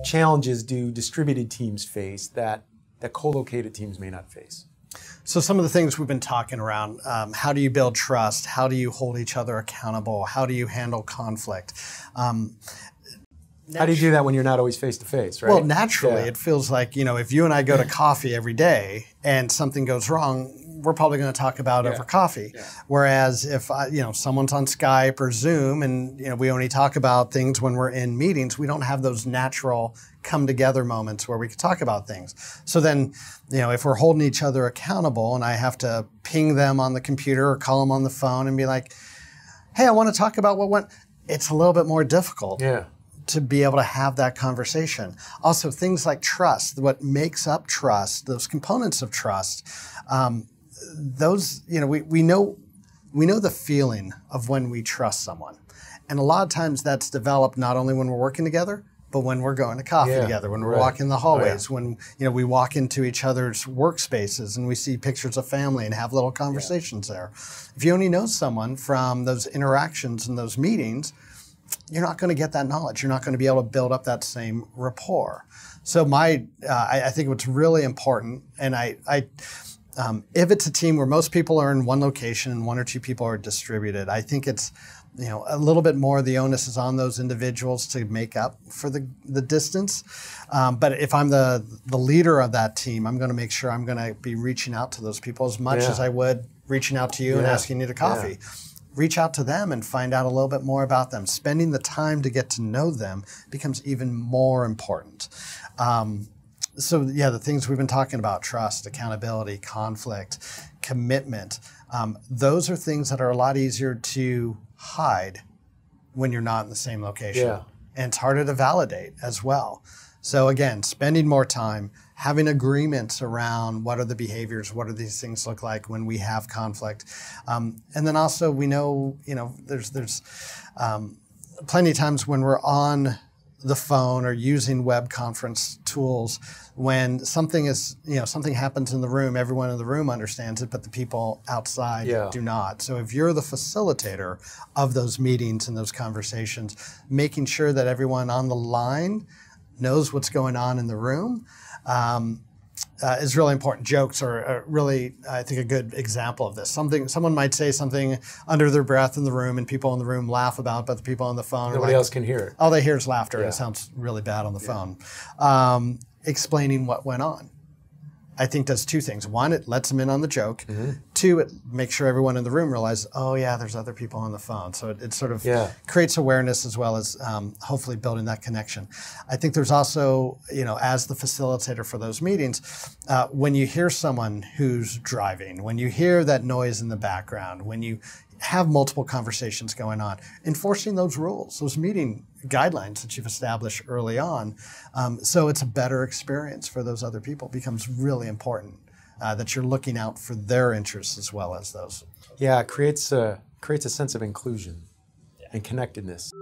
challenges do distributed teams face that co-located teams may not face? So some of the things we've been talking around, how do you build trust? How do you hold each other accountable? How do you handle conflict? How do you do that when you're not always face-to-face, right? Well, naturally, it feels like, if you and I go to coffee every day and something goes wrong, we're probably going to talk about it over coffee. Yeah. Whereas if someone's on Skype or Zoom and we only talk about things when we're in meetings, we don't have those natural come together moments where we can talk about things. So then, if we're holding each other accountable and I have to ping them on the computer or call them on the phone and be like, hey, I want to talk about what went, it's a little bit more difficult. Yeah. To be able to have that conversation. Also, things like trust, what makes up trust, those components of trust, those, we know the feeling of when we trust someone. And a lot of times that's developed not only when we're working together, but when we're going to coffee together, when we're walking the hallways, when we walk into each other's workspaces and we see pictures of family and have little conversations there. If you only know someone from those interactions and those meetings, you're not going to get that knowledge. You're not going to be able to build up that same rapport. So I think what's really important, and if it's a team where most people are in one location and one or two people are distributed, I think it's a little bit more the onus is on those individuals to make up for the distance. But if I'm the leader of that team, I'm going to make sure I'm going to be reaching out to those people as much as I would reaching out to you and asking you to coffee. Yeah. Reach out to them and find out a little bit more about them. Spending the time to get to know them becomes even more important. The things we've been talking about, trust, accountability, conflict, commitment, those are things that are a lot easier to hide when you're not in the same location. Yeah. And it's harder to validate as well. So again, spending more time, having agreements around what are the behaviors, what do these things look like when we have conflict. And then also we know, there's plenty of times when we're on the phone or using web conference tools, when something happens in the room, everyone in the room understands it, but the people outside do not. So if you're the facilitator of those meetings and those conversations, making sure that everyone on the line knows what's going on in the room is really important. Jokes are really, I think, a good example of this. Someone might say something under their breath in the room and people in the room laugh about it, but the people on the phone nobody else can hear it. All they hear is laughter and it sounds really bad on the phone. Explaining what went on, I think, does two things. One, it lets them in on the joke. Mm-hmm. Two, it makes sure everyone in the room realizes, oh yeah, there's other people on the phone. So it sort of creates awareness as well as hopefully building that connection. I think there's also, as the facilitator for those meetings, when you hear someone who's driving, when you hear that noise in the background, when you have multiple conversations going on, enforcing those rules, those meeting guidelines that you've established early on, so it's a better experience for those other people, becomes really important that you're looking out for their interests as well as those. Yeah, it creates a sense of inclusion and connectedness.